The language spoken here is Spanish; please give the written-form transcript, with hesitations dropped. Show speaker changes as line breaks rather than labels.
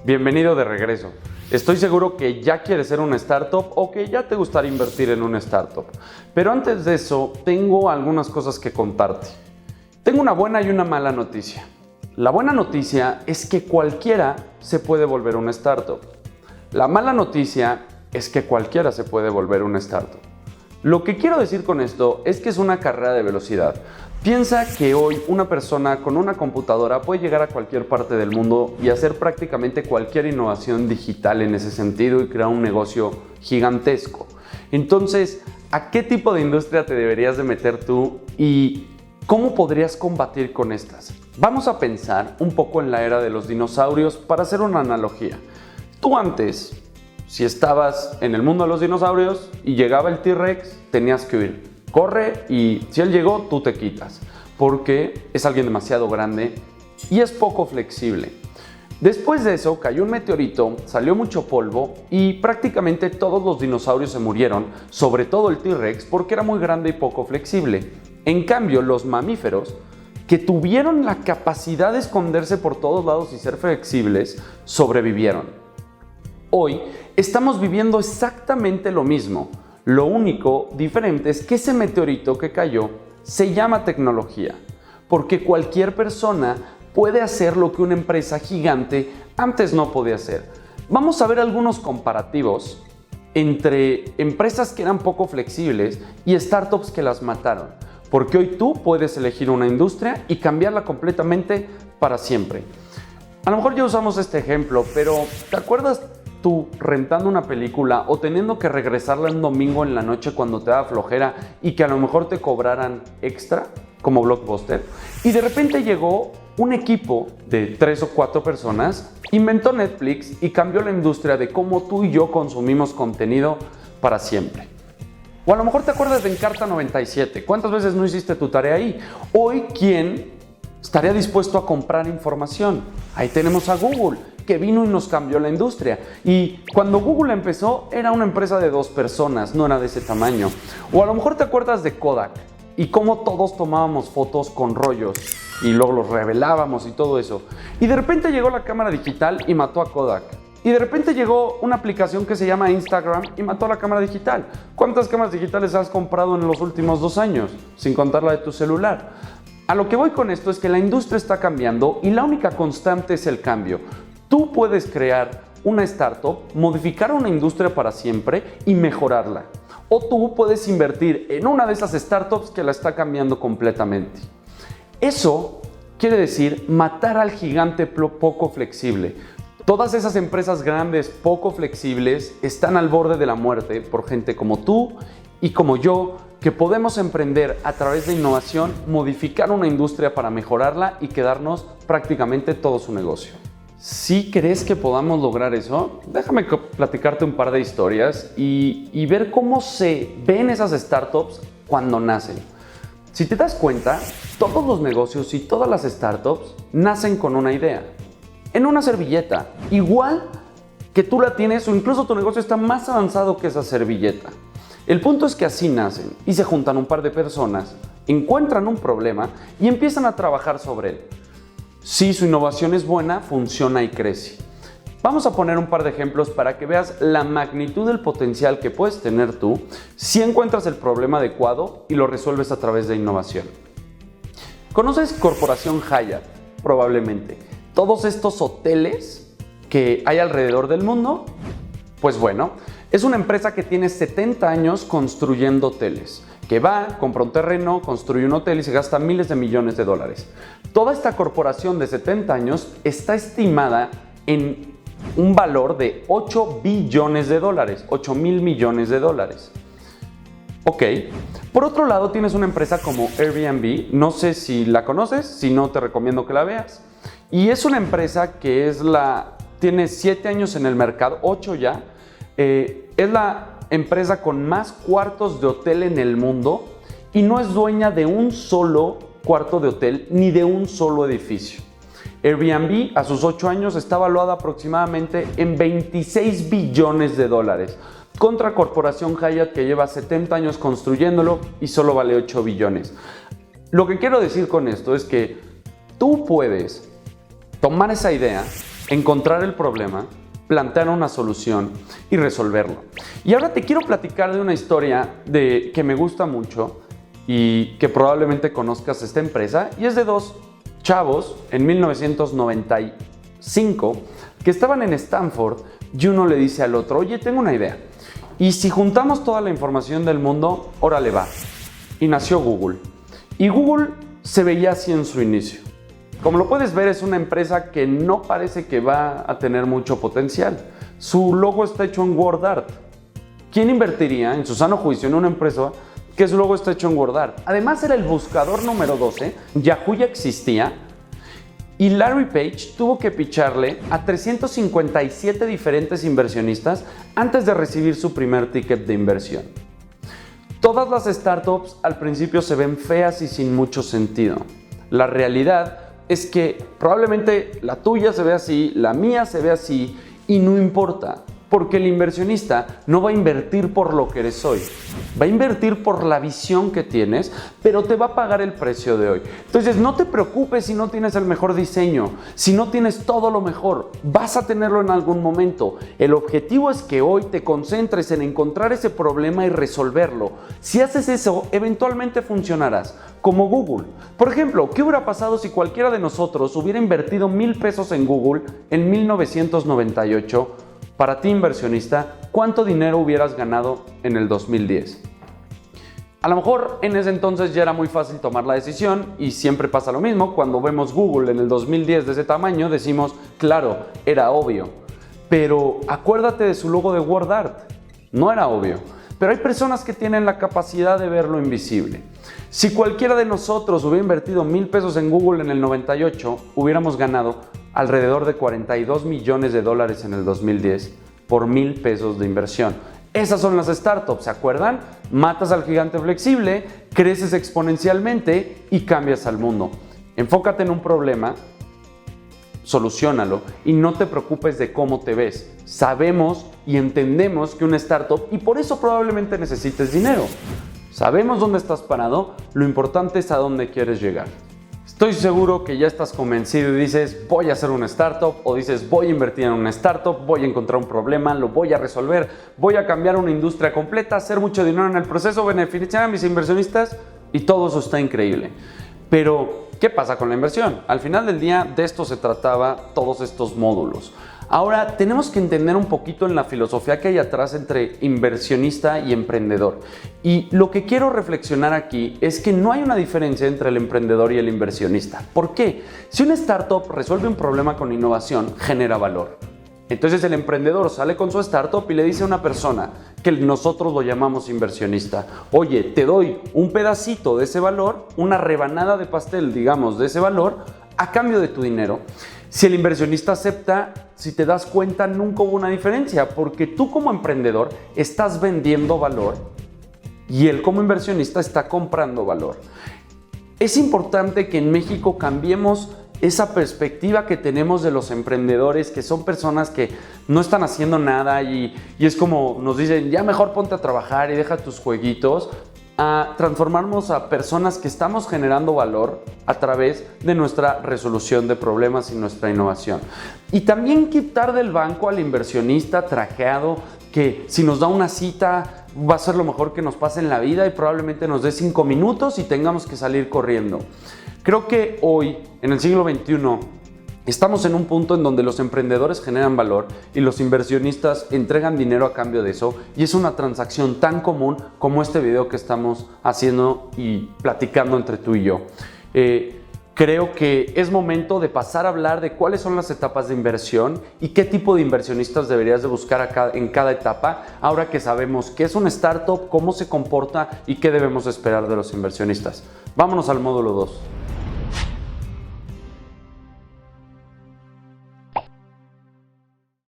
Bienvenido de regreso. Estoy seguro que ya quieres ser una startup o que ya te gustaría invertir en una startup. Pero antes de eso, tengo algunas cosas que contarte. Tengo una buena y una mala noticia. La buena noticia es que cualquiera se puede volver una startup. La mala noticia es que cualquiera se puede volver una startup. Lo que quiero decir con esto es que es una carrera de velocidad. Piensa que hoy una persona con una computadora puede llegar a cualquier parte del mundo y hacer prácticamente cualquier innovación digital en ese sentido y crear un negocio gigantesco. Entonces, ¿a qué tipo de industria te deberías de meter tú y cómo podrías combatir con estas? Vamos a pensar un poco en la era de los dinosaurios para hacer una analogía. Tú antes, si estabas en el mundo de los dinosaurios y llegaba el T-Rex, tenías que huir. Corre y si él llegó, tú te quitas, porque es alguien demasiado grande y es poco flexible. Después de eso cayó un meteorito, salió mucho polvo y prácticamente todos los dinosaurios se murieron, sobre todo el T-Rex, porque era muy grande y poco flexible. En cambio, los mamíferos, que tuvieron la capacidad de esconderse por todos lados y ser flexibles, sobrevivieron. Hoy estamos viviendo exactamente lo mismo. Lo único diferente es que ese meteorito que cayó se llama tecnología, porque cualquier persona puede hacer lo que una empresa gigante antes no podía hacer. Vamos a ver algunos comparativos entre empresas que eran poco flexibles y startups que las mataron, porque hoy tú puedes elegir una industria y cambiarla completamente para siempre. A lo mejor ya usamos este ejemplo, pero ¿te acuerdas tú rentando una película o teniendo que regresarla un domingo en la noche cuando te da flojera y que a lo mejor te cobraran extra como Blockbuster? Y de repente llegó un equipo de 3 o 4 personas, inventó Netflix y cambió la industria de cómo tú y yo consumimos contenido para siempre. O a lo mejor te acuerdas de Encarta 97. ¿Cuántas veces no hiciste tu tarea ahí? Hoy, ¿quién estaría dispuesto a comprar información? Ahí tenemos a Google, que vino y nos cambió la industria. Y cuando Google empezó, era una empresa de 2 personas, no era de ese tamaño. O a lo mejor te acuerdas de Kodak y cómo todos tomábamos fotos con rollos y luego los revelábamos y todo eso. Y de repente llegó la cámara digital y mató a Kodak. Y de repente llegó una aplicación que se llama Instagram y mató a la cámara digital. ¿Cuántas cámaras digitales has comprado en los últimos 2 años? Sin contar la de tu celular. A lo que voy con esto es que la industria está cambiando y la única constante es el cambio. Tú puedes crear una startup, modificar una industria para siempre y mejorarla. O tú puedes invertir en una de esas startups que la está cambiando completamente. Eso quiere decir matar al gigante poco flexible. Todas esas empresas grandes poco flexibles están al borde de la muerte por gente como tú y como yo, que podemos emprender a través de innovación, modificar una industria para mejorarla y quedarnos prácticamente todo su negocio. ¿Sí crees que podamos lograr eso? Déjame platicarte un par de historias y ver cómo se ven esas startups cuando nacen. Si te das cuenta, todos los negocios y todas las startups nacen con una idea. En una servilleta, igual que tú la tienes o incluso tu negocio está más avanzado que esa servilleta. El punto es que así nacen y se juntan un par de personas, encuentran un problema y empiezan a trabajar sobre él. Si su innovación es buena, funciona y crece. Vamos a poner un par de ejemplos para que veas la magnitud del potencial que puedes tener tú si encuentras el problema adecuado y lo resuelves a través de innovación. ¿Conoces Corporación Hyatt? Probablemente. Todos estos hoteles que hay alrededor del mundo. Pues bueno, es una empresa que tiene 70 años construyendo hoteles. Que va, compra un terreno, construye un hotel y se gasta miles de millones de dólares. Toda esta corporación de 70 años está estimada en un valor de 8 billones de dólares, 8,000 millones de dólares. Ok, por otro lado tienes una empresa como Airbnb, no sé si la conoces, si no te recomiendo que la veas. Y es una empresa que tiene 7 años en el mercado, 8 ya, es la empresa con más cuartos de hotel en el mundo y no es dueña de un solo cuarto de hotel ni de un solo edificio. Airbnb a sus 8 años está valuada aproximadamente en 26 billones de dólares contra Corporación Hyatt que lleva 70 años construyéndolo y solo vale 8 billones. Lo que quiero decir con esto es que tú puedes tomar esa idea, encontrar el problema, plantear una solución y resolverlo. Y ahora te quiero platicar de una historia que me gusta mucho y que probablemente conozcas esta empresa, y es de dos chavos en 1995 que estaban en Stanford y uno le dice al otro: oye, tengo una idea, y si juntamos toda la información del mundo, órale va. Y nació Google. Y Google se veía así en su inicio. Como lo puedes ver, es una empresa que no parece que va a tener mucho potencial. Su logo está hecho en WordArt. ¿Quién invertiría en su sano juicio en una empresa que su logo está hecho en WordArt? Además, era el buscador número 12, Yahoo ya existía, y Larry Page tuvo que picharle a 357 diferentes inversionistas antes de recibir su primer ticket de inversión. Todas las startups al principio se ven feas y sin mucho sentido. La realidad es que probablemente la tuya se ve así, la mía se ve así, y no importa, porque el inversionista no va a invertir por lo que eres hoy, va a invertir por la visión que tienes, pero te va a pagar el precio de hoy. Entonces no te preocupes si no tienes el mejor diseño, si no tienes todo lo mejor, vas a tenerlo en algún momento. El objetivo es que hoy te concentres en encontrar ese problema y resolverlo. Si haces eso, eventualmente funcionarás, como Google. Por ejemplo, ¿qué hubiera pasado si cualquiera de nosotros hubiera invertido $1,000 en Google en 1998? Para ti, inversionista, ¿cuánto dinero hubieras ganado en el 2010? A lo mejor en ese entonces ya era muy fácil tomar la decisión, y siempre pasa lo mismo. Cuando vemos Google en el 2010 de ese tamaño, decimos, claro, era obvio. Pero acuérdate de su logo de WordArt. No era obvio. Pero hay personas que tienen la capacidad de ver lo invisible. Si cualquiera de nosotros hubiera invertido $1,000 en Google en el 98, hubiéramos ganado alrededor de $42 millones en el 2010 por $1,000 de inversión. Esas son las startups, ¿se acuerdan? Matas al gigante flexible, creces exponencialmente y cambias al mundo. Enfócate en un problema, soluciónalo y no te preocupes de cómo te ves. Sabemos y entendemos que una startup, y por eso probablemente necesites dinero. Sabemos dónde estás parado, lo importante es a dónde quieres llegar. Estoy seguro que ya estás convencido y dices, voy a hacer una startup, o dices, voy a invertir en una startup, voy a encontrar un problema, lo voy a resolver, voy a cambiar una industria completa, hacer mucho dinero en el proceso, beneficiar a mis inversionistas, y todo eso está increíble. Pero, ¿qué pasa con la inversión? Al final del día, de esto se trataba todos estos módulos. Ahora, tenemos que entender un poquito en la filosofía que hay atrás entre inversionista y emprendedor. Y lo que quiero reflexionar aquí es que no hay una diferencia entre el emprendedor y el inversionista. ¿Por qué? Si una startup resuelve un problema con innovación, genera valor. Entonces el emprendedor sale con su startup y le dice a una persona, que nosotros lo llamamos inversionista, oye, te doy un pedacito de ese valor, una rebanada de pastel, digamos, de ese valor, a cambio de tu dinero. Si el inversionista acepta, si te das cuenta, nunca hubo una diferencia, porque tú como emprendedor estás vendiendo valor y él como inversionista está comprando valor. Es importante que en México cambiemos esa perspectiva que tenemos de los emprendedores, que son personas que no están haciendo nada y es como nos dicen, ya mejor ponte a trabajar y deja tus jueguitos, a transformarnos a personas que estamos generando valor a través de nuestra resolución de problemas y nuestra innovación. Y también quitar del banco al inversionista trajeado que si nos da una cita va a ser lo mejor que nos pase en la vida y probablemente nos dé 5 minutos y tengamos que salir corriendo. Creo que hoy, en el siglo XXI, estamos en un punto en donde los emprendedores generan valor y los inversionistas entregan dinero a cambio de eso, y es una transacción tan común como este video que estamos haciendo y platicando entre tú y yo. Creo que es momento de pasar a hablar de cuáles son las etapas de inversión y qué tipo de inversionistas deberías de buscar en cada etapa, ahora que sabemos qué es una startup, cómo se comporta y qué debemos esperar de los inversionistas. Vámonos al módulo 2.